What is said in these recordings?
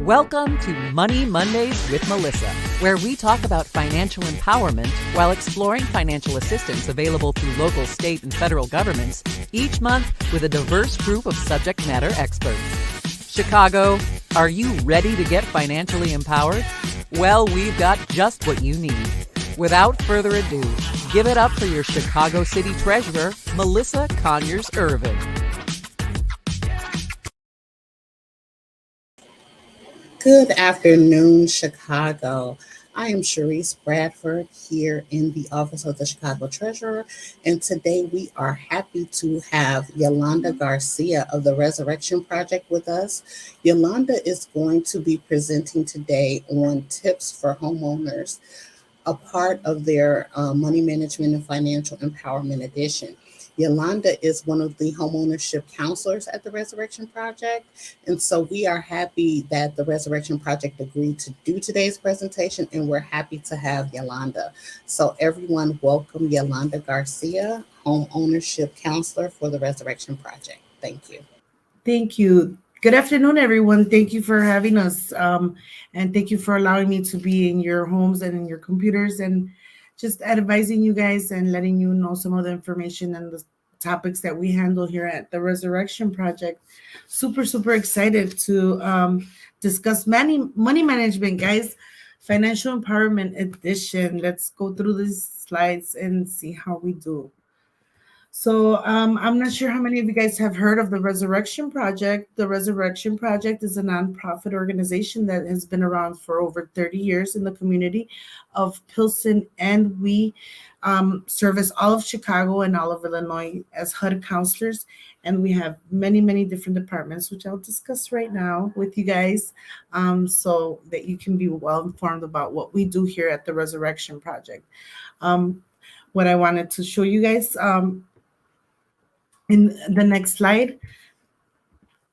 Welcome to Money Mondays with Melissa, where we talk about financial empowerment while exploring financial assistance available through local, state, and federal governments each month with a diverse group of subject matter experts. Chicago, are you ready to get financially empowered? Well, we've got just what you need. Without further ado, give it up for your Chicago City Treasurer, Melissa Conyears-Ervin. Good afternoon, Chicago. I am Sharice Bradford here in the Office of the Chicago Treasurer, and today we are happy to have Yolanda Garcia of the Resurrection Project with us. Yolanda is going to be presenting today on tips for homeowners, a part of their Money Management and Financial Empowerment Edition. Yolanda is one of the homeownership counselors at the Resurrection Project. And so we are happy that the Resurrection Project agreed to do today's presentation, and we're happy to have Yolanda. So everyone, welcome Yolanda Garcia, homeownership counselor for the Resurrection Project. Thank you. Thank you. Good afternoon, everyone. Thank you for having us. And thank you for allowing me to be in your homes and in your computers and just advising you guys and letting you know some of the information and the topics that we handle here at the Resurrection Project. Super excited to discuss money management, guys. Financial Empowerment Edition. Let's go through these slides and see how we do. So I'm not sure how many of you guys have heard of the Resurrection Project. The Resurrection Project is a nonprofit organization that has been around for over 30 years in the community of Pilsen, and we service all of Chicago and all of Illinois as HUD counselors. And we have many different departments, which I'll discuss right now with you guys, so that you can be well informed about what we do here at the Resurrection Project. What I wanted to show you guys in the next slide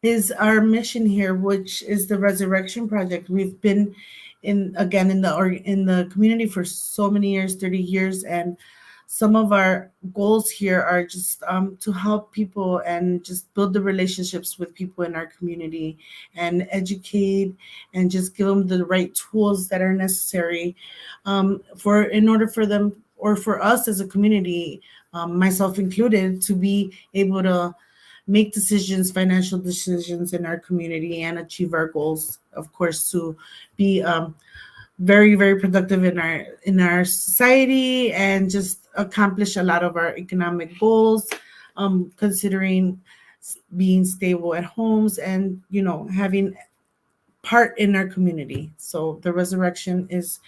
is our mission here, which is the Resurrection Project. We've been in the community for so many years, 30 years, and some of our goals here are just to help people and just build the relationships with people in our community and educate and just give them the right tools that are necessary in order for them or for us as a community, myself included, to be able to make decisions, financial decisions in our community and achieve our goals. Of course, to be very productive in our society and just accomplish a lot of our economic goals, considering being stable at homes and having part in our community. So the Resurrection is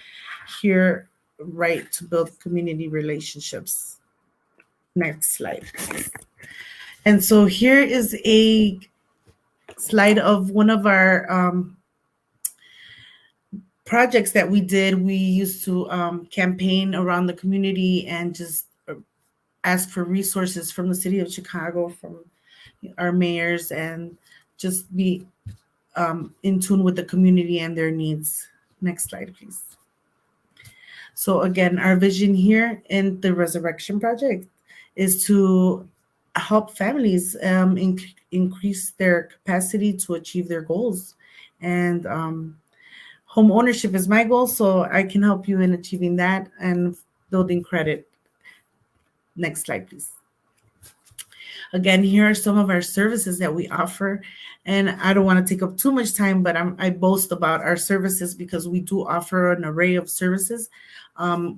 here to build community relationships. Next slide. And so here is a slide of one of our projects that we did. We used to campaign around the community and just ask for resources from the city of Chicago, from our mayors, and just be in tune with the community and their needs. Next slide, please. So again, our vision here in the Resurrection Project is to help families increase their capacity to achieve their goals. And home ownership is my goal, so I can help you in achieving that and building credit. Next slide, please. Again, here are some of our services that we offer. And I don't want to take up too much time, but I boast about our services because we do offer an array of services.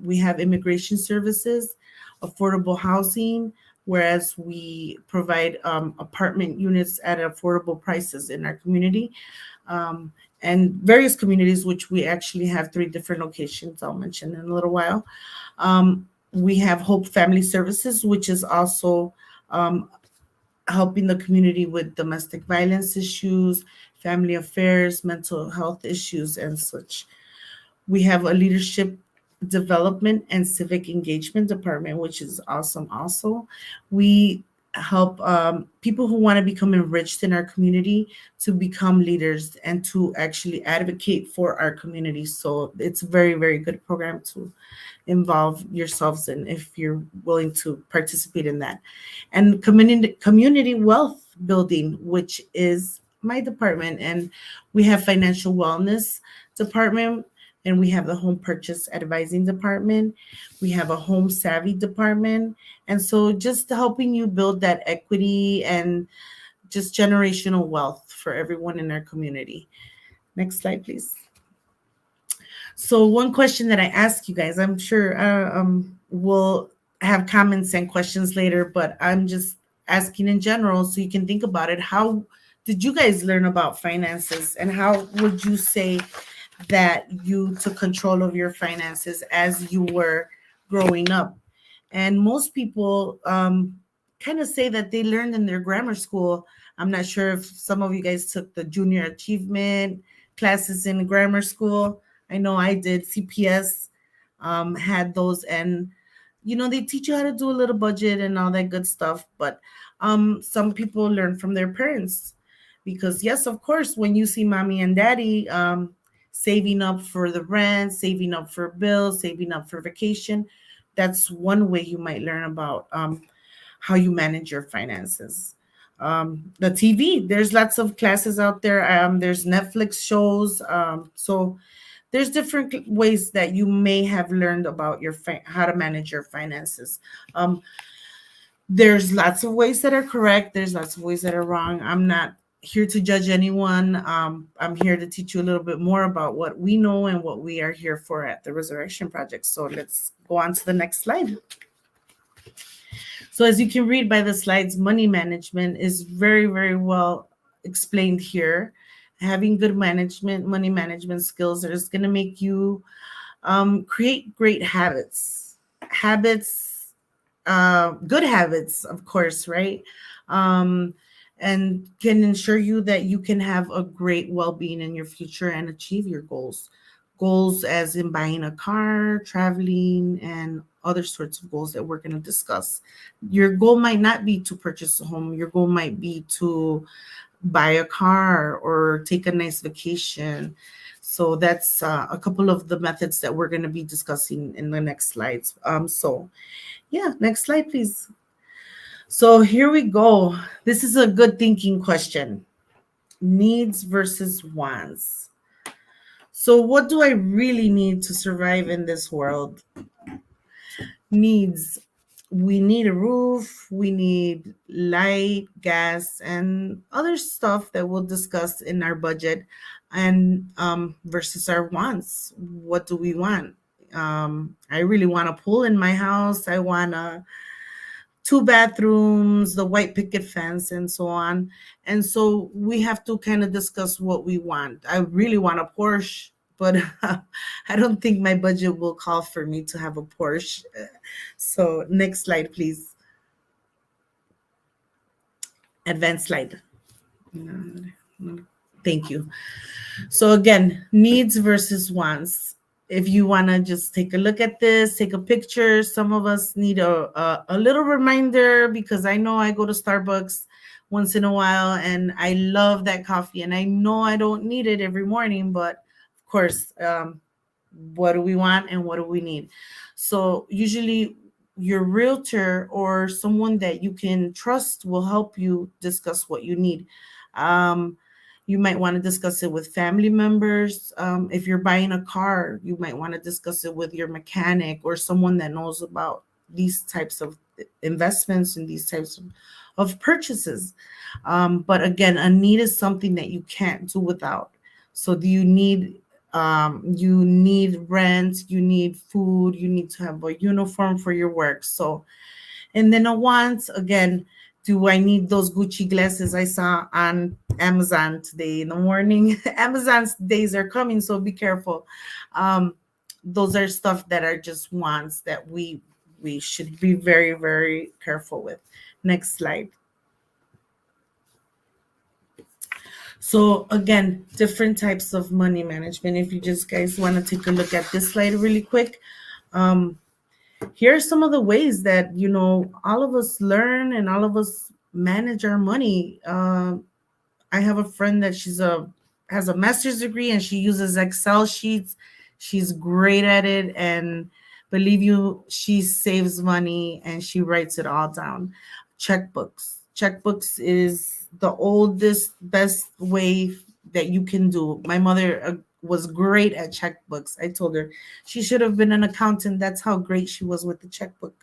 We have immigration services, affordable housing, whereas we provide apartment units at affordable prices in our community, and various communities, which we actually have 3 different locations I'll mention in a little while. We have Hope Family Services, which is also helping the community with domestic violence issues, family affairs, mental health issues, and such. We have a leadership development and civic engagement department, which is awesome. Also, we help people who want to become enriched in our community to become leaders and to actually advocate for our community. So it's a very good program to involve yourselves in if you're willing to participate in that. And community wealth building, which is my department, and we have financial wellness department, and we have the home purchase advising department. We have a home savvy department, and so just helping you build that equity and just generational wealth for everyone in our community. Next slide, please. So one question that I ask you guys, I'm sure we'll have comments and questions later, but I'm just asking in general so you can think about it. How did you guys learn about finances, and how would you say that you took control of your finances as you were growing up? And most people kind of say that they learned in their grammar school. I'm not sure if some of you guys took the junior achievement classes in grammar school. I know I did. CPS had those, and they teach you how to do a little budget and all that good stuff. But some people learn from their parents, because yes, of course, when you see mommy and daddy saving up for the rent, saving up for bills, saving up for vacation, that's one way you might learn about how you manage your finances. The TV, there's lots of classes out there. There's Netflix shows. So there's different ways that you may have learned about how to manage your finances. There's lots of ways that are correct. There's lots of ways that are wrong. I'm not here to judge anyone. I'm here to teach you a little bit more about what we know and what we are here for at the Resurrection Project. So let's go on to the next slide. So as you can read by the slides, money management is very, very well explained here. Having good money management skills is going to make you create great habits. Good habits, of course, right? And can ensure you that you can have a great well-being in your future and achieve your goals. Goals as in buying a car, traveling, and other sorts of goals that we're going to discuss. Your goal might not be to purchase a home. Your goal might be to buy a car or take a nice vacation. So that's a couple of the methods that we're going to be discussing in the next slides. Next slide, please. So here we go. This is a good thinking question. Needs versus wants. So what do I really need to survive in this world? Needs. We need a roof, we need light, gas, and other stuff that we'll discuss in our budget. And versus our wants. What do we want? I really want a pool in my house. I want 2 bathrooms, the white picket fence, and so on. And so we have to kind of discuss what we want. I really want a Porsche, but I don't think my budget will call for me to have a Porsche. So next slide, please. Advanced slide. Thank you. So again, needs versus wants. If you want to just take a look at this, take a picture. Some of us need a little reminder, because I know I go to Starbucks once in a while and I love that coffee, and I know I don't need it every morning, but of course, what do we want and what do we need? So usually your realtor or someone that you can trust will help you discuss what you need. You might want to discuss it with family members. If you're buying a car, you might want to discuss it with your mechanic or someone that knows about these types of investments and these types of purchases. But again, a need is something that you can't do without. So do you need rent, you need food, you need to have a uniform for your work. So, and then a want, again, do I need those Gucci glasses I saw on Amazon today in the morning? Amazon's days are coming, so be careful. Those are stuff that are just wants that we should be very, very careful with. Next slide. So again, different types of money management. If you just guys want to take a look at this slide really quick. Here are some of the ways that, all of us learn and all of us manage our money. I have a friend that has a master's degree and she uses Excel sheets. She's great at it. And believe you, she saves money and she writes it all down. Checkbooks is the oldest, best way that you can do. My mother was great at checkbooks. I told her she should have been an accountant. That's how great she was with the checkbook.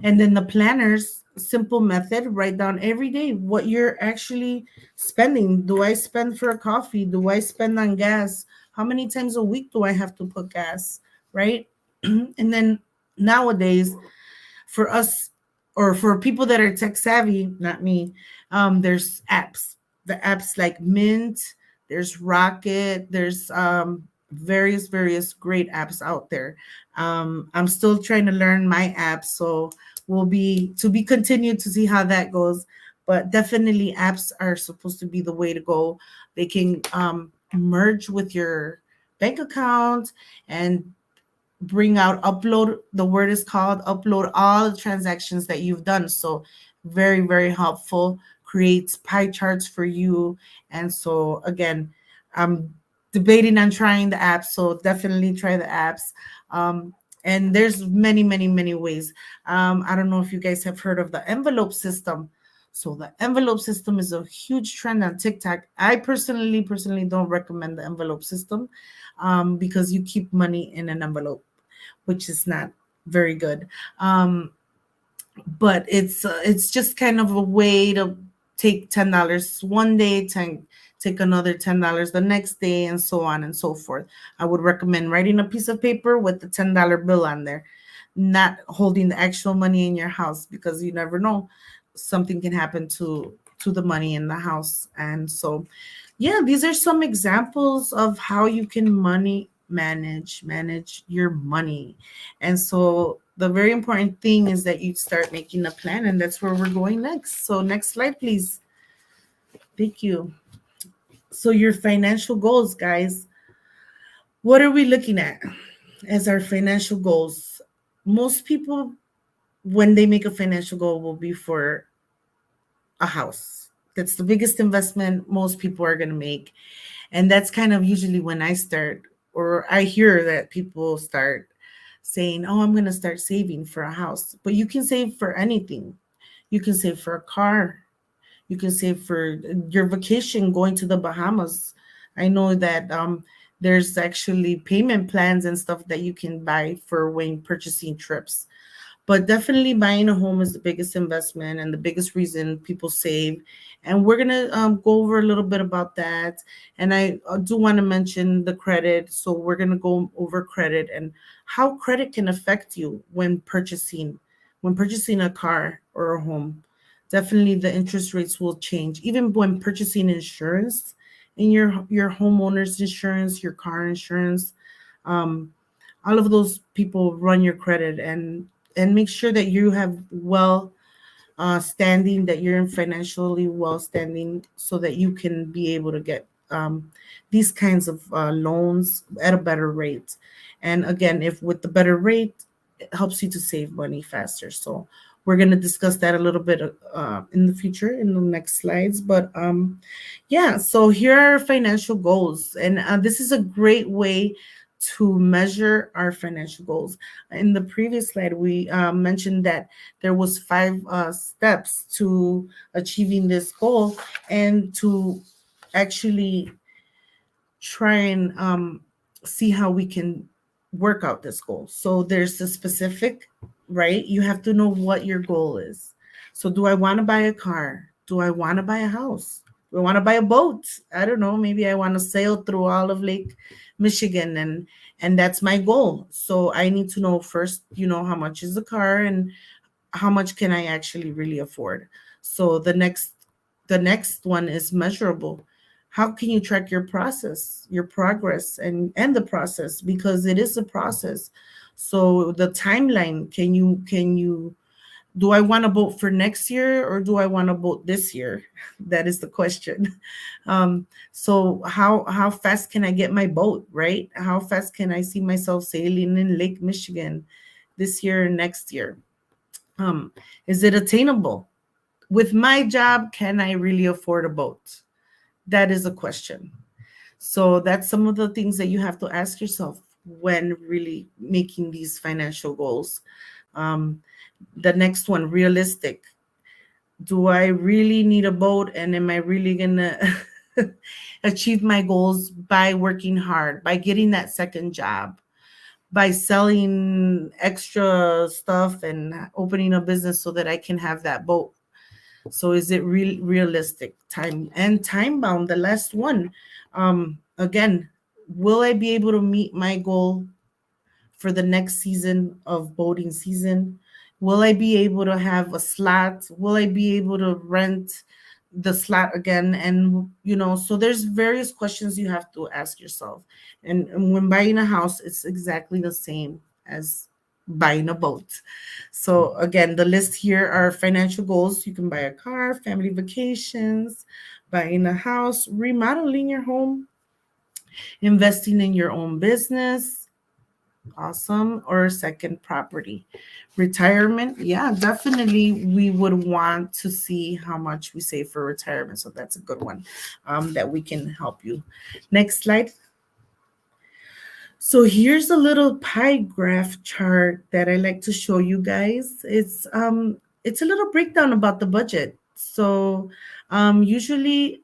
And then the planners, simple method, write down every day what you're actually spending. Do I spend for a coffee? Do I spend on gas? How many times a week do I have to put gas? Right? And then nowadays, for us, or for people that are tech savvy, not me, there's apps. The apps like Mint, there's Rocket, there's various great apps out there. I'm still trying to learn my app, so we'll be to be continued to see how that goes. But definitely, apps are supposed to be the way to go. They can merge with your bank account and bring out upload, the word is called upload all the transactions that you've done. So very helpful, creates pie charts for you. And so again, I'm debating on trying the apps, so definitely try the apps. And there's many ways. I don't know if you guys have heard of the envelope system. So the envelope system is a huge trend on TikTok. I personally don't recommend the envelope system, because you keep money in an envelope, which is not very good. But it's just kind of a way to take $10 one day, take another $10 the next day, and so on and so forth. I would recommend writing a piece of paper with the $10 bill on there, not holding the actual money in your house, because you never know, something can happen to the money in the house. And so yeah, these are some examples of how you can money manage your money. And so the very important thing is that you start making a plan, and that's where we're going next. So next slide, please. Thank you. So your financial goals, guys. What are we looking at as our financial goals? Most people, when they make a financial goal, will be for a house. That's the biggest investment most people are going to make. And that's kind of usually when I start, or I hear that people start saying, oh, I'm going to start saving for a house. But you can save for anything. You can save for a car. You can save for your vacation, going to the Bahamas. I know that there's actually payment plans and stuff that you can buy for when purchasing trips. But definitely buying a home is the biggest investment and the biggest reason people save. And we're going to go over a little bit about that. And I do want to mention the credit. So we're going to go over credit and how credit can affect you when purchasing a car or a home. Definitely the interest rates will change. Even when purchasing insurance, in your homeowner's insurance, your car insurance, all of those people run your credit, and make sure that you have well standing, that you're financially well standing, so that you can be able to get these kinds of loans at a better rate. And again, if with the better rate, it helps you to save money faster. So we're going to discuss that a little bit in the future in the next slides. But yeah, so here are our financial goals. And this is a great way to measure our financial goals. In the previous slide, we mentioned that there was 5 steps to achieving this goal, and to actually try and see how we can work out this goal. So there's the specific, right? You have to know what your goal is. So do I want to buy a car? Do I want to buy a house? Do I want to buy a boat? I don't know. Maybe I want to sail through all of Lake Michigan, and that's my goal. So I need to know first, how much is the car and how much can I actually really afford. So the next one is measurable. How can you track your process, your progress, and the process, because it is a process. So the timeline, can you do I want to vote for next year, or do I want to vote this year? That is the question. So how fast can I get my boat, right? How fast can I see myself sailing in Lake Michigan this year and next year? Is it attainable? With my job, can I really afford a boat? That is a question. So that's some of the things that you have to ask yourself when really making these financial goals. The next one, realistic. Do I really need a boat? And am I really gonna achieve my goals by working hard, by getting that second job, by selling extra stuff and opening a business so that I can have that boat? So is it realistic? Time bound, the last one. Again, will I be able to meet my goal for the next season of boating season? Will I be able to have a slot? Will I be able to rent the slot again? And so there's various questions you have to ask yourself. And when buying a house, it's exactly the same as buying a boat. So again, the list here are financial goals. You can buy a car, family vacations, buying a house, remodeling your home, investing in your own business, awesome, or a second property. Retirement, yeah, definitely we would want to see how much we save for retirement. So that's a good one, that we can help you. Next slide. So here's a little pie graph chart that I like to show you guys. It's a little breakdown about the budget. So usually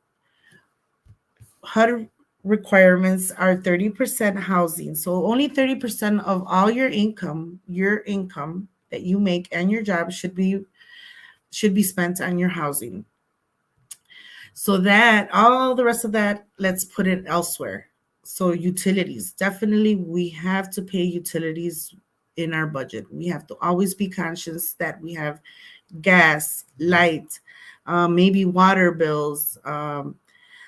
HUD requirements are 30% housing. So only 30% of all your income that you make and your job should be spent on your housing. So that all the rest of that, let's put it elsewhere. So utilities, definitely we have to pay utilities in our budget. We have to always be conscious that we have gas, light, maybe water bills.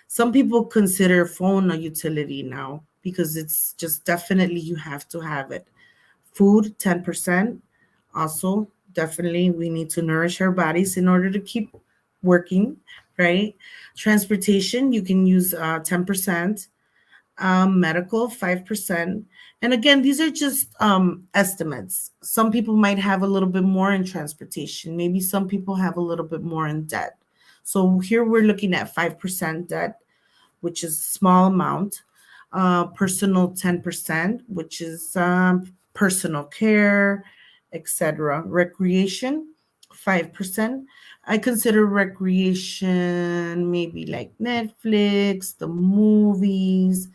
Some people consider phone a utility now because it's just definitely you have to have it. Food, 10%. Also, definitely we need to nourish our bodies in order to keep working, right? Transportation, you can use 10%. Medical, 5%. And again, these are just estimates. Some people might have a little bit more in transportation. Maybe some people have a little bit more in debt. So here we're looking at 5% debt, which is a small amount. Personal, 10%, which is personal care, etc. Recreation, 5%. I consider recreation maybe like Netflix, the movies,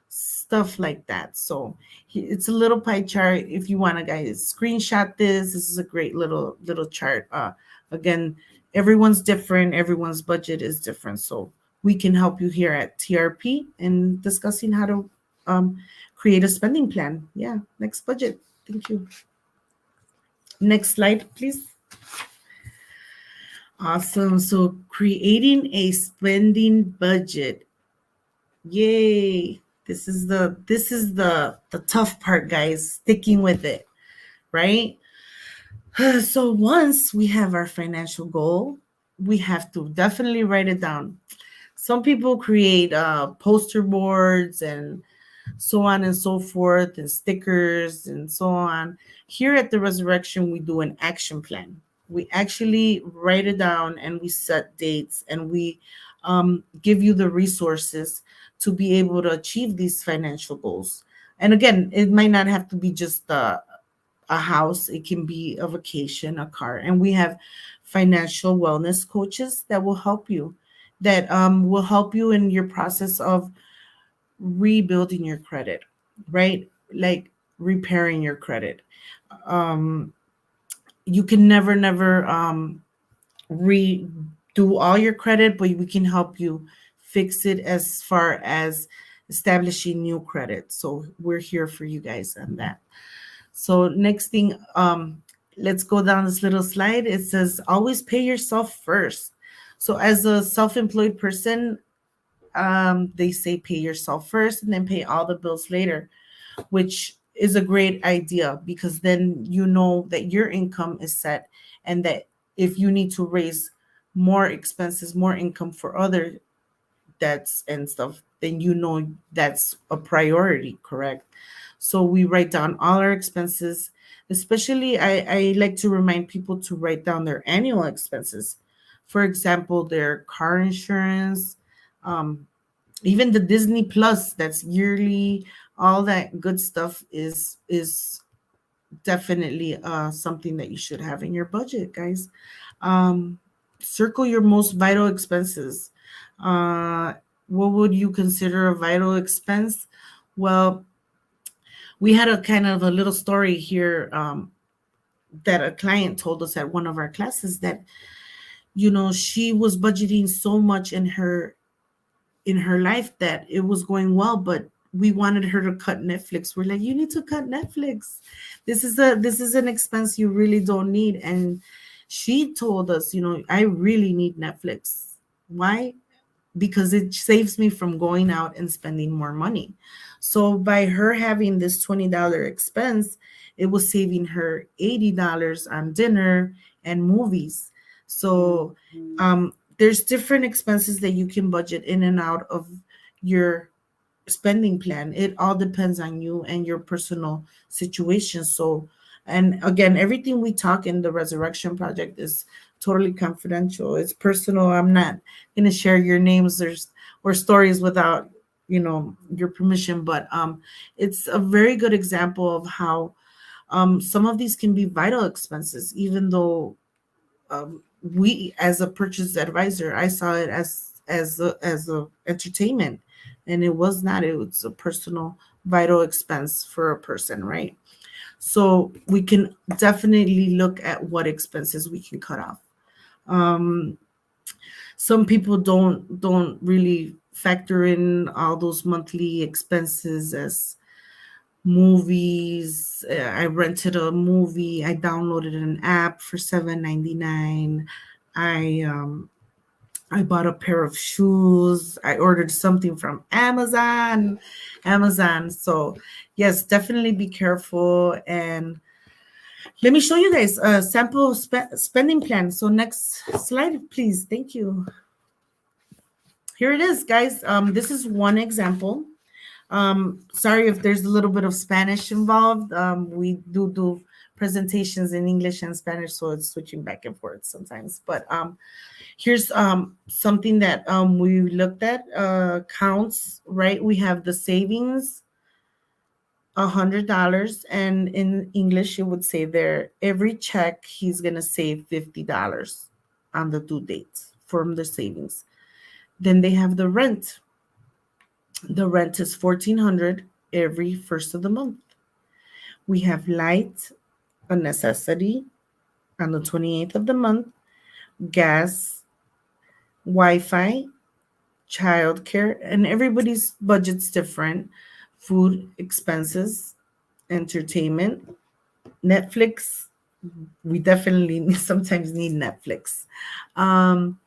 stuff like that. So it's a little pie chart. If you want to guys screenshot this is a great little chart. Again, everyone's different, everyone's budget is different. So we can help you here at TRP in discussing how to create a spending plan. Yeah, next budget. Thank you. Next slide, please. Awesome. So creating a spending budget. Yay. This is the tough part, guys. Sticking with it, right? So once we have our financial goal, we have to definitely write it down. Some people create poster boards and so on and so forth, and stickers and so on. Here at the Resurrection, we do an action plan. We actually write it down and we set dates and we give you the resources to be able to achieve these financial goals. And again, it might not have to be just a house, it can be a vacation, a car. And we have financial wellness coaches that will help you, in your process of rebuilding your credit, right? Like repairing your credit. Um, you can never redo all your credit, but we can help you fix it as far as establishing new credit. So we're here for you guys on that. So next thing, let's go down this little slide. It says always pay yourself first. So as a self-employed person, they say pay yourself first and then pay all the bills later, which is a great idea because then you know that your income is set and that if you need to raise more expenses, more income for other debts and stuff, then you know that's a priority, correct? So we write down all our expenses. Especially, I like to remind people to write down their annual expenses. For example, their car insurance, um, even the Disney Plus, that's yearly, all that good stuff is definitely something that you should have in your budget, guys. Um, circle your most vital expenses. Uh, what would you consider a vital expense? Well, we had a kind of a little story here, that a client told us at one of our classes that, she was budgeting so much in her life that it was going well, but we wanted her to cut Netflix. We're like, you need to cut Netflix. This is an expense you really don't need. And she told us, I really need Netflix. Why? Because it saves me from going out and spending more money. So by her having this $20 expense, it was saving her $80 on dinner and movies. So Mhm. there's different expenses that you can budget in and out of your spending plan. It all depends on you and your personal situation. So, and again, everything we talk in the Resurrection Project is totally confidential. It's personal. I'm not going to share your names or stories without your permission. But it's a very good example of how some of these can be vital expenses, even though we as a purchase advisor, I saw it as a entertainment, and it was not. It was a personal vital expense for a person, right? So we can definitely look at what expenses we can cut off. um some people don't really factor in all those monthly expenses as movies. I rented a movie. I downloaded an app for 7.99. I bought a pair of shoes. I ordered something from Amazon. Amazon. So yes, definitely be careful. And let me show you guys a sample spending plan. So next slide, please. Thank you. Here it is, guys. This is one example. Sorry if there's a little bit of Spanish involved. We do presentations in English and Spanish, so it's switching back and forth sometimes. But here's something that we looked at, counts, right? We have the savings, $100, and in English it would say there every check he's gonna save $50 on the due date from the savings. Then they have the rent. The rent is 1,400 every first of the month. We have light, a necessity, on the 28th of the month, gas, Wi-Fi, childcare, and everybody's budget's different. Food expenses, entertainment, Netflix. We definitely sometimes need Netflix. Um,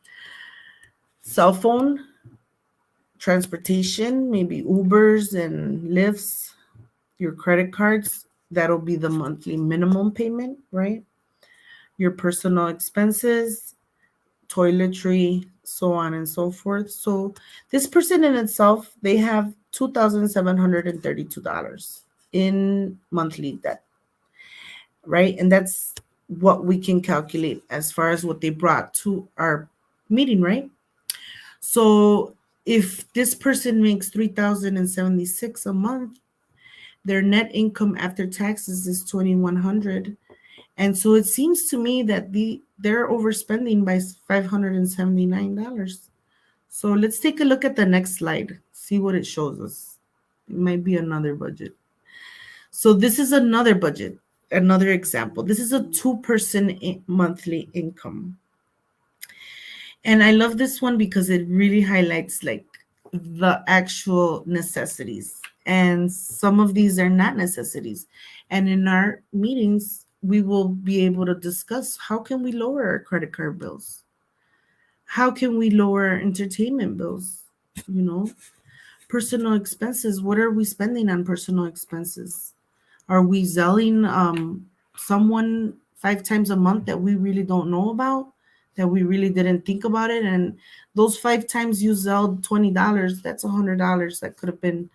Cell phone, transportation, maybe Ubers and Lyfts, your credit cards. That'll be the monthly minimum payment, right? Your personal expenses, toiletry, so on and so forth. So this person in itself, they have $2,732 in monthly debt, right? And that's what we can calculate as far as what they brought to our meeting, right? So if this person makes 3,076 a month, their net income after taxes is 2,100. And so it seems to me that they're overspending by $579. So let's take a look at the next slide, see what it shows us. It might be another budget. So this is another budget, another example. This is a two-person monthly income. And I love this one because it really highlights like the actual necessities. And some of these are not necessities. And in our meetings, we will be able to discuss how can we lower our credit card bills? How can we lower our entertainment bills? You know, personal expenses. What are we spending on personal expenses? Are we selling someone 5 times a month that we really don't know about, that we really didn't think about it? And those 5 times you sold $20, that's $100 that could have been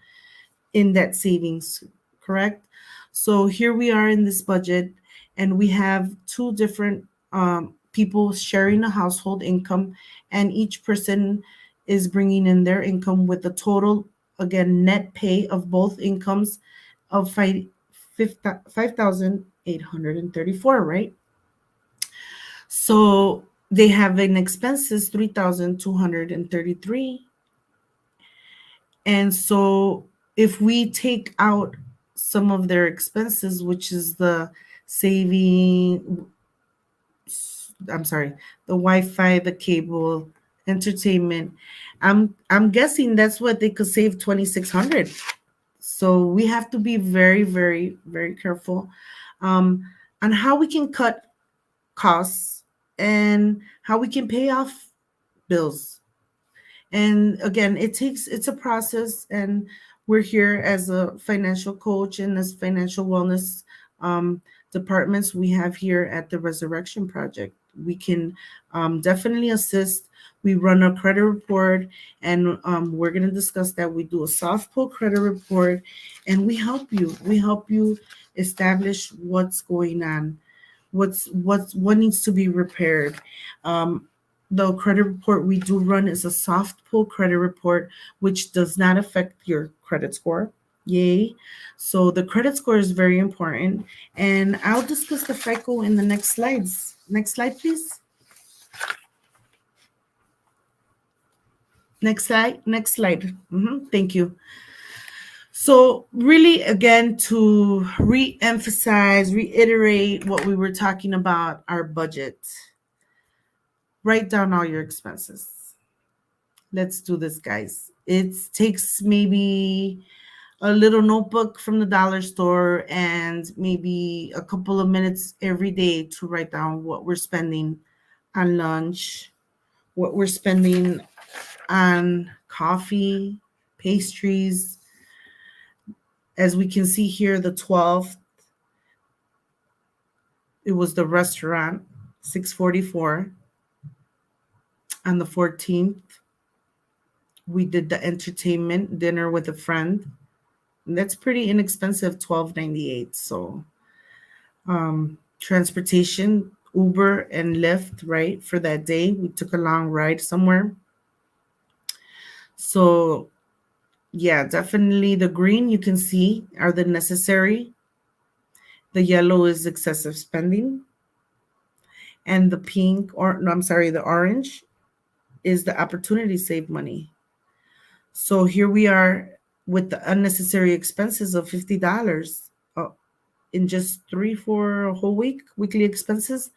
in that savings, correct? So here we are in this budget, and we have two different people sharing a household income, and each person is bringing in their income with a total, again, net pay of both incomes of 5,834, right? So They have an expenses 3,233. And so if we take out some of their expenses, which is the saving, I'm sorry, the Wi-Fi, the cable, entertainment, I'm guessing that's what they could save 2,600. So we have to be very, very, very careful um, on how we can cut costs and how we can pay off bills. And again, it's a process, and we're here as a financial coach and as financial wellness um, departments we have here at the Resurrection Project. We can definitely assist. We run a credit report, and we're going to discuss that. We do a soft pull credit report, and we help you establish what's going on, what needs to be repaired. um, the credit report we do run is a soft pull credit report, which does not affect your credit score. Yay. So the credit score is very important. And I'll discuss the FICO in the next slides. Next slide, please. Next slide. Next slide. Thank you. So, really, again, to re-emphasize, reiterate what we were talking about, our budget. Write down all your expenses. Let's do this, guys. It takes maybe a little notebook from the dollar store and maybe a couple of minutes every day to write down what we're spending on lunch, what we're spending on coffee, pastries. As we can see here, the 12th, it was the restaurant, 644. On the 14th, we did the entertainment dinner with a friend. And that's pretty inexpensive, $12.98. So transportation, Uber and Lyft, right? For that day, we took a long ride somewhere. So yeah, definitely the green you can see are the necessary. The yellow is excessive spending. And the pink, or no, I'm sorry, the orange is the opportunity to save money. So here we are with the unnecessary expenses of $50 in just 3 for a whole week, weekly expenses.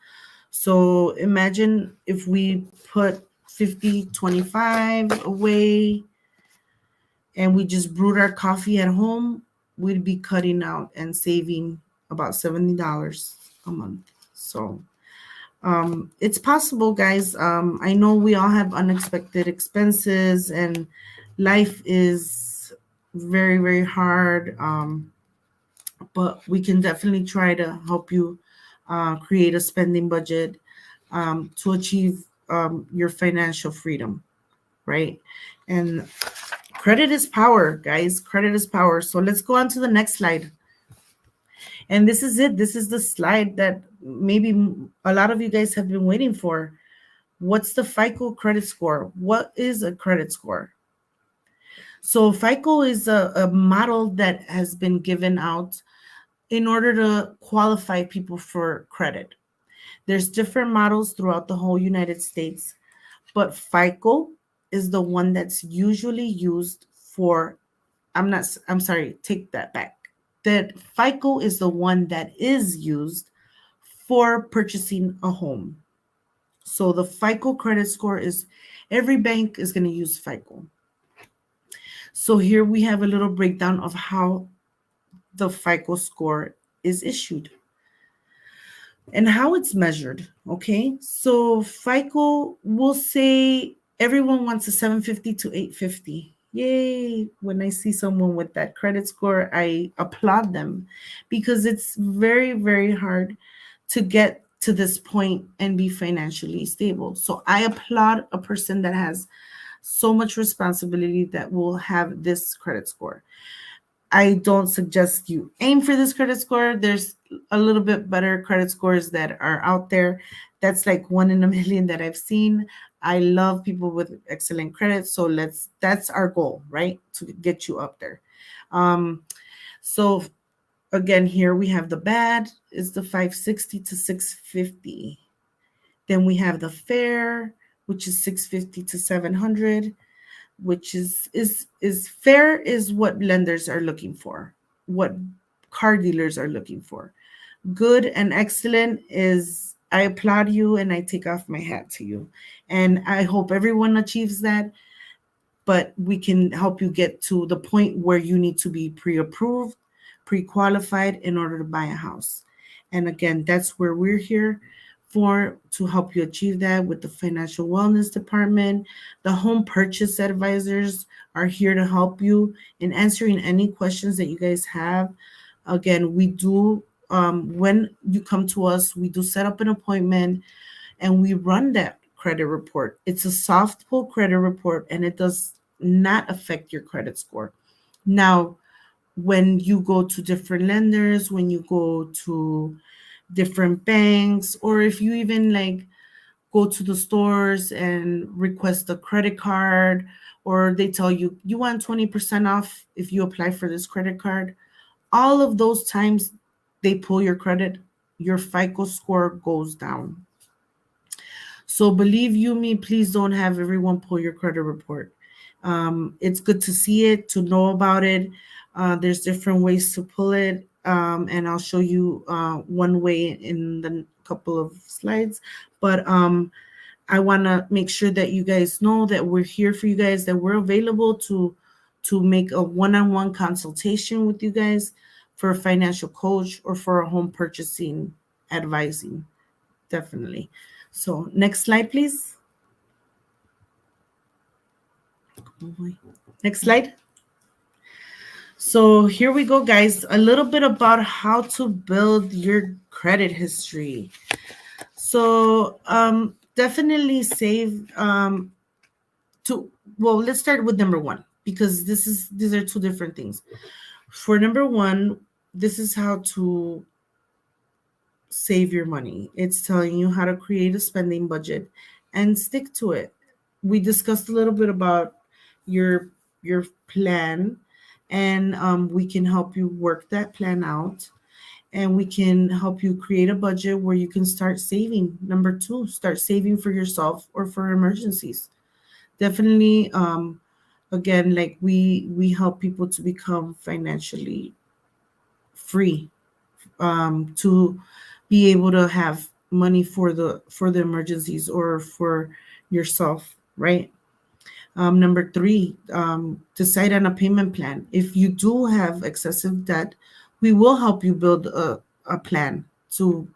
So imagine if we put 50, 25 away and we just brewed our coffee at home, we'd be cutting out and saving about $70 a month. So it's possible, guys. I know we all have unexpected expenses and life is very, very hard. But we can definitely try to help you create a spending budget to achieve your financial freedom, right? And credit is power, guys. Credit is power. So let's go on to the next slide. And this is it. This is the slide that maybe a lot of you guys have been waiting for. What's the FICO credit score? What is a credit score? So FICO is a model that has been given out in order to qualify people for credit. There's different models throughout the whole United States, but FICO is the one that's usually used for, I'm sorry, take that back. That FICO is the one that is used for purchasing a home. So the FICO credit score is, every bank is going to use FICO. So here we have a little breakdown of how the FICO score is issued and how it's measured. Okay, so FICO will say everyone wants a 750 to 850. Yay! When I see someone with that credit score, I applaud them because it's very, very hard to get to this point and be financially stable. So I applaud a person that has so much responsibility that will have this credit score. I don't suggest you aim for this credit score. There's a little bit better credit scores that are out there. That's like 1 in a million that I've seen. I love people with excellent credit. So that's our goal, right? To get you up there. So again, here we have the bad is the 560 to 650. Then we have the fair, which is 650 to 700, which is fair is what lenders are looking for, what car dealers are looking for. Good and excellent is, I applaud you and I take off my hat to you. And I hope everyone achieves that, but we can help you get to the point where you need to be pre-approved, pre-qualified in order to buy a house. And again, that's where we're here for, to help you achieve that with the financial wellness department. The home purchase advisors are here to help you in answering any questions that you guys have. Again, we do, when you come to us, we do set up an appointment and we run that credit report. It's a soft pull credit report and it does not affect your credit score. Now, when you go to different lenders, when you go to different banks, or if you even like go to the stores and request a credit card, or they tell you you want 20% off if you apply for this credit card, all of those times they pull your credit, your FICO score goes down. So believe you me, please don't have everyone pull your credit report. It's good to see it, to know about it. There's different ways to pull it, and I'll show you one way in the couple of slides. But I want to make sure that you guys know that we're here for you guys, that we're available to make a one-on-one consultation with you guys for a financial coach or for a home purchasing advising. Definitely. So next slide, please. Next slide. So here we go, guys. A little bit about how to build your credit history. So definitely save let's start with number one, because these are two different things. For number one, this is how to save your money. It's telling you how to create a spending budget and stick to it. We discussed a little bit about your plan, and we can help you work that plan out, and we can help you create a budget where you can start saving. Number two, start saving for yourself or for emergencies. Definitely, again, like we help people to become financially free, to be able to have money for the emergencies or for yourself, right? Number three, decide on a payment plan. If you do have excessive debt, we will help you build a plan to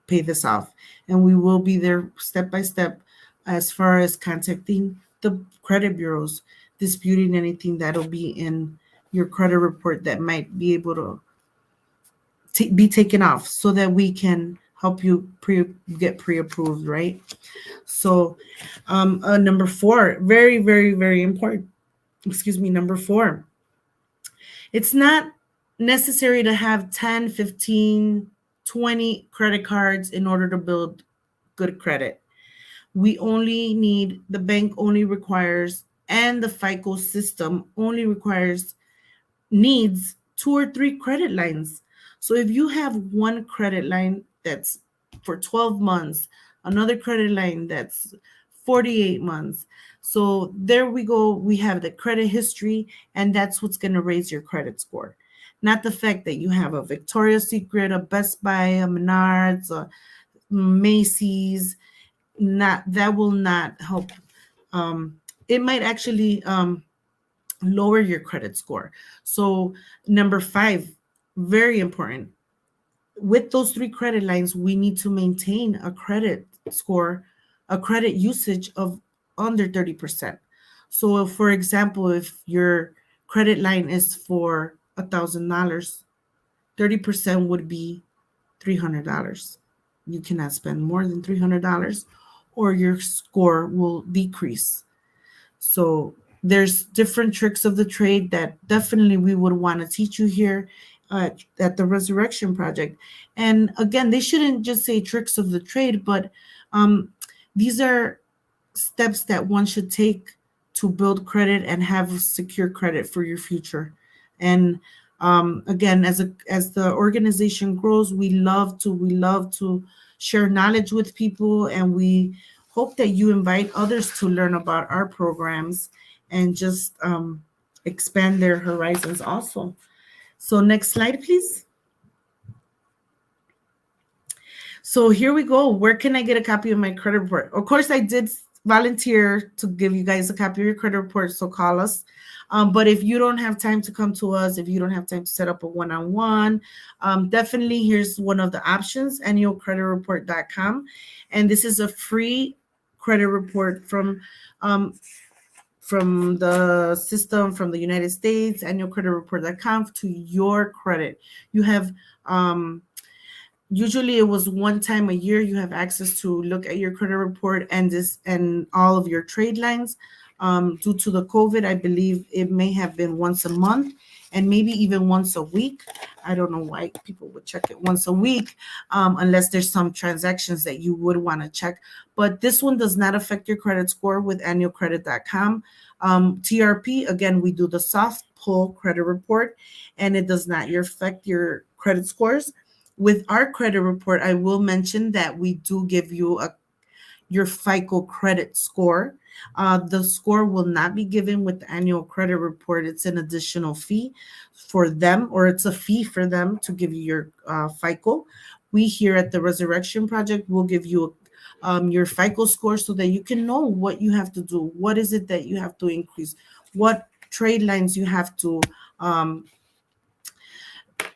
pay this off. And we will be there step by step as far as contacting the credit bureaus, disputing anything that'll be in your credit report that might be able to be taken off, so that we can help you get pre-approved, right? So number four, very, very, very important. Excuse me, number four. It's not necessary to have 10, 15, 20 credit cards in order to build good credit. The bank only requires, and the FICO system only needs 2 or 3 credit lines. So if you have one credit line that's for 12 months, another credit line that's 48 months. So there we go. We have the credit history, and that's what's going to raise your credit score. Not the fact that you have a Victoria's Secret, a Best Buy, a Menards, a Macy's. That will not help. It might actually lower your credit score. So number five, very important. With those 3 credit lines, we need to maintain a credit score, a credit usage of under 30%. So for example, if your credit line is for $1,000, 30% would be $300. You cannot spend more than $300 or your score will decrease. So there's different tricks of the trade that definitely we would want to teach you here at the Resurrection Project. And again, they shouldn't just say tricks of the trade, but these are steps that one should take to build credit and have secure credit for your future. And again, as the organization grows, we love to share knowledge with people, and we hope that you invite others to learn about our programs and just expand their horizons also. So next slide, please. So here we go. Where can I get a copy of my credit report? Of course, I did volunteer to give you guys a copy of your credit report, so call us. But if you don't have time to come to us, if you don't have time to set up a one-on-one, definitely here's one of the options, annualcreditreport.com. And this is a free credit report from the system, from the United States, annualcreditreport.com, to your credit. You have usually it was one time a year you have access to look at your credit report and all of your trade lines. Due to the COVID, I believe it may have been once a month and maybe even once a week. I don't know why people would check it once a week, unless there's some transactions that you would want to check. But this one does not affect your credit score with annualcredit.com. TRP, again, we do the soft pull credit report, and it does not affect your credit scores. With our credit report, I will mention that we do give you your FICO credit score. The score will not be given with the annual credit report. It's an additional fee for them, or it's a fee for them to give you your FICO. We here at the Resurrection Project will give you your FICO score so that you can know what you have to do. What is it that you have to increase? What trade lines you have to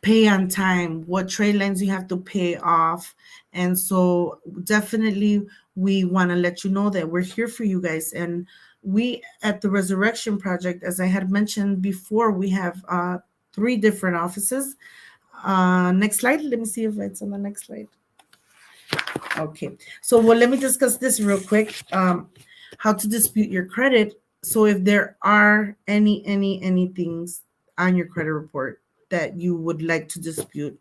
pay on time, what trade lines you have to pay off. And so definitely we want to let you know that we're here for you guys. And we at the Resurrection Project, as I had mentioned before, we have 3 different offices. Next slide. Let me see if it's on the next slide. Okay. So let me discuss this real quick. How to dispute your credit. So if there are any things on your credit report that you would like to dispute,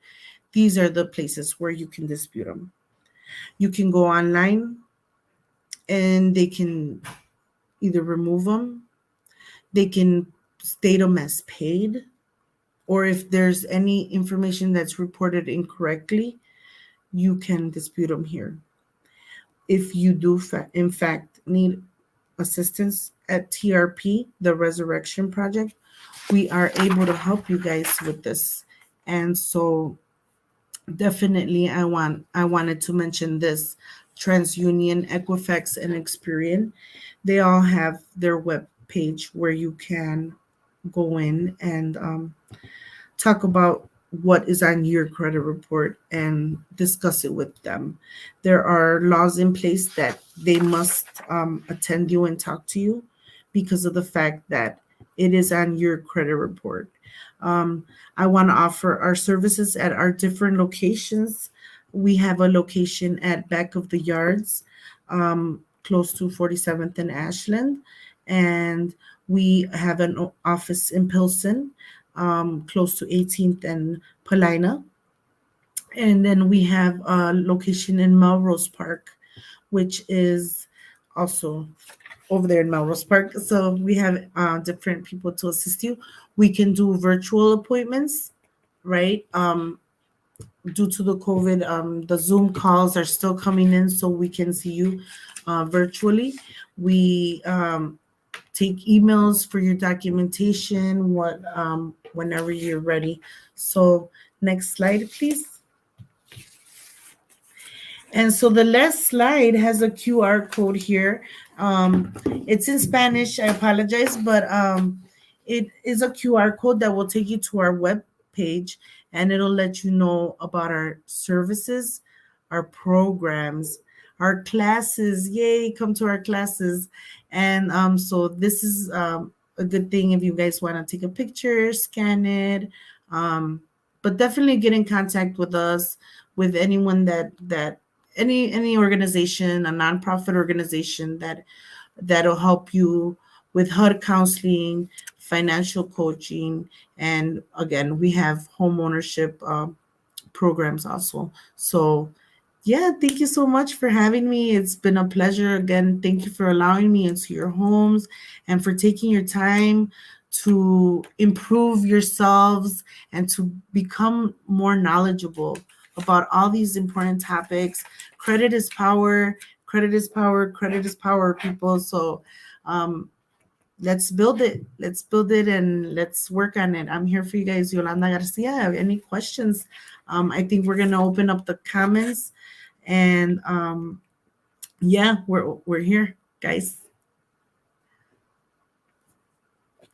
these are the places where you can dispute them. You can go online and they can either remove them, they can state them as paid, or if there's any information that's reported incorrectly, you can dispute them here. If you do in fact need assistance at TRP, the Resurrection Project, we are able to help you guys with this. And so definitely I wanted to mention this. TransUnion, Equifax, and Experian, they all have their web page where you can go in and talk about what is on your credit report and discuss it with them. There are laws in place that they must attend you and talk to you because of the fact that it is on your credit report. I want to offer our services at our different locations. We have a location at Back of the Yards, close to 47th and Ashland. And we have an office in Pilsen, close to 18th and Paulina. And then we have a location in Melrose Park, which is also over there in Melrose Park. So we have different people to assist you. We can do virtual appointments, right? Due to the COVID, the Zoom calls are still coming in, so we can see you virtually. We take emails for your documentation, whenever you're ready. So next slide, please. And so the last slide has a QR code here. It's in Spanish. I apologize, but it is a QR code that will take you to our web page, and it'll let you know about our services, our programs, our classes. Yay, come to our classes. And so this is a good thing if you guys want to take a picture, scan it, but definitely get in contact with us, with anyone that any organization, a nonprofit organization that'll help you with HUD counseling, financial coaching, and again, we have home ownership programs also. So yeah, thank you so much for having me. It's been a pleasure. Again, thank you for allowing me into your homes and for taking your time to improve yourselves and to become more knowledgeable about all these important topics. Credit is power. Credit is power. Credit is power, people. So um, let's build it. Let's build it and let's work on it. I'm here for you guys. Yolanda Garcia. Any questions? I think we're gonna open up the comments, and yeah, we're here, guys.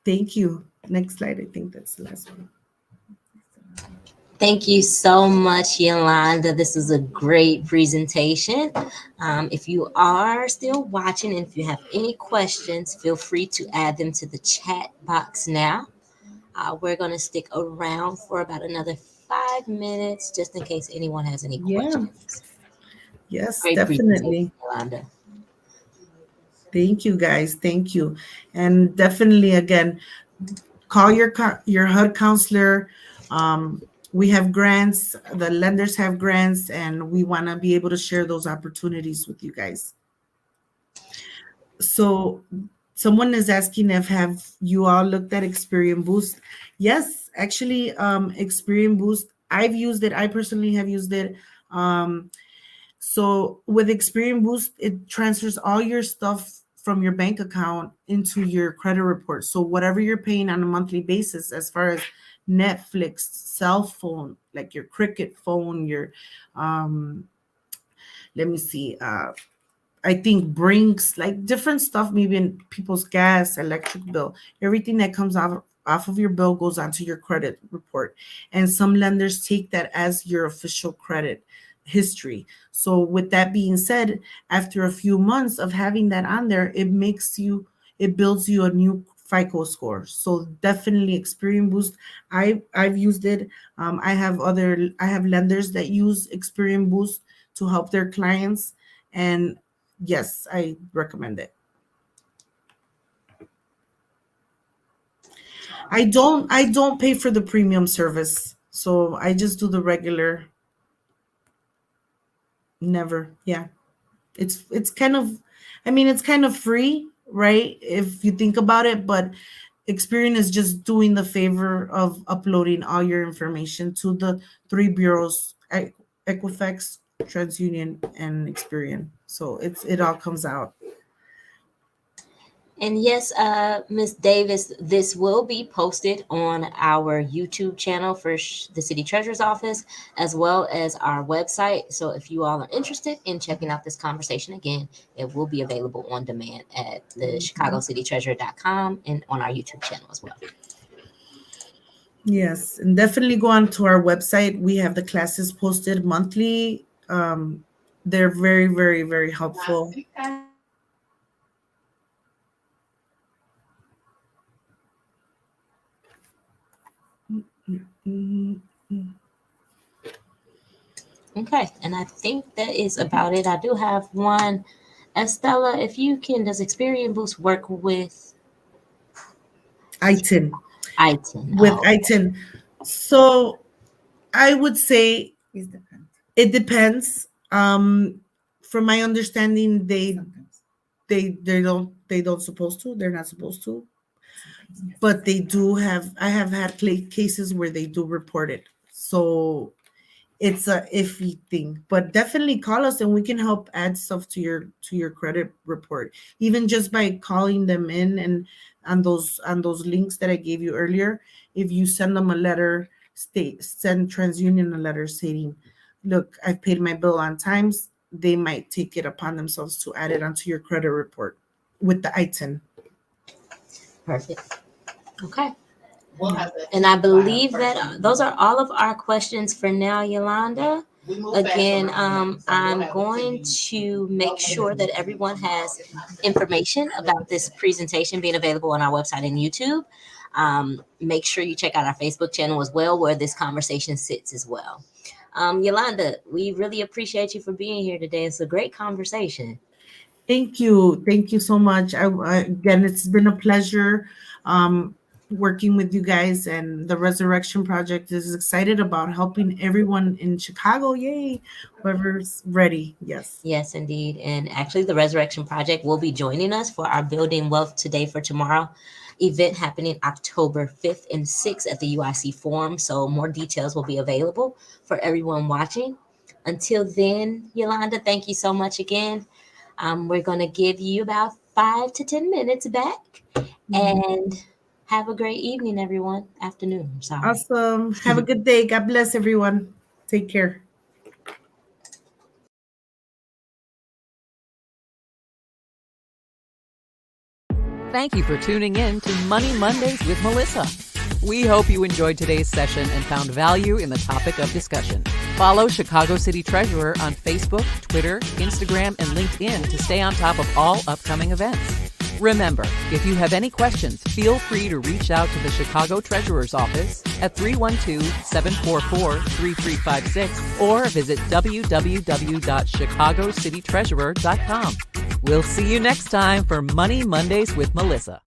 Thank you. Next slide. I think that's the last one. Thank you so much, Yolanda. This was a great presentation. If you are still watching and if you have any questions, feel free to add them to the chat box now. We're going to stick around for about another 5 minutes just in case anyone has any Yeah. questions. Yes, Great definitely. presentation, Yolanda. Thank you, guys. Thank you. And definitely, again, call your HUD counselor. We have grants. The lenders have grants, and we want to be able to share those opportunities with you guys. So someone is asking if have you all looked at Experian Boost? Yes, actually, Experian Boost, I've used it. I personally have used it. So with Experian Boost, it transfers all your stuff from your bank account into your credit report. So whatever you're paying on a monthly basis, as far as Netflix, cell phone, like your Cricket phone, your let me see, I think Brinks, like different stuff, maybe in people's gas, electric bill, everything that comes off of your bill goes onto your credit report. And some lenders take that as your official credit history. So with that being said, after a few months of having that on there, it builds you a new FICO score. So definitely Experian Boost. I've used it. I have lenders that use Experian Boost to help their clients, and yes, I recommend it. I don't pay for the premium service. So I just do the regular. Never. Yeah. It's kind of, I mean, it's kind of free, right? If you think about it, but Experian is just doing the favor of uploading all your information to the three bureaus, Equifax, TransUnion, and Experian. So it all comes out. And yes, Ms. Davis, this will be posted on our YouTube channel for the City Treasurer's Office, as well as our website. So if you all are interested in checking out this conversation again, it will be available on demand at the ChicagoCityTreasurer.com and on our YouTube channel as well. Yes, and definitely go on to our website. We have the classes posted monthly. They're very, very, very helpful. Okay, and I think that is about it. I do have one. Estella, if you can, does Experian Boost work with ITIN. ITIN? With ITIN. So I would say it depends. From my understanding, they don't supposed to. They're not supposed to. But they do have. I have had cases where they do report it. So it's a iffy thing, but definitely call us and we can help add stuff to your credit report, even just by calling them in, and on those links that I gave you earlier. If you send them a letter, send TransUnion a letter saying, look, I've paid my bill on times, they might take it upon themselves to add it onto your credit report with the ITIN. Perfect. Okay. And I believe that those are all of our questions for now, Yolanda. Again, I'm going to make sure that everyone has information about this presentation being available on our website and YouTube. Make sure you check out our Facebook channel as well, where this conversation sits as well. Yolanda, we really appreciate you for being here today. It's a great conversation. Thank you so much. Again, it's been a pleasure. working with you guys, and the Resurrection Project is excited about helping everyone in Chicago. Yay! Whoever's ready. Yes. Yes, indeed. And actually, the Resurrection Project will be joining us for our Building Wealth Today for Tomorrow event happening October 5th and 6th at the UIC Forum. So more details will be available for everyone watching. Until then, Yolanda, thank you so much again. We're going to give you about 5 to 10 minutes back. And have a great evening, everyone. Afternoon. I'm sorry. Awesome. Have a good day. God bless everyone. Take care. Thank you for tuning in to Money Mondays with Melissa. We hope you enjoyed today's session and found value in the topic of discussion. Follow Chicago City Treasurer on Facebook, Twitter, Instagram, and LinkedIn to stay on top of all upcoming events. Remember, if you have any questions, feel free to reach out to the Chicago Treasurer's Office at 312-744-3356 or visit www.chicagocitytreasurer.com. We'll see you next time for Money Mondays with Melissa.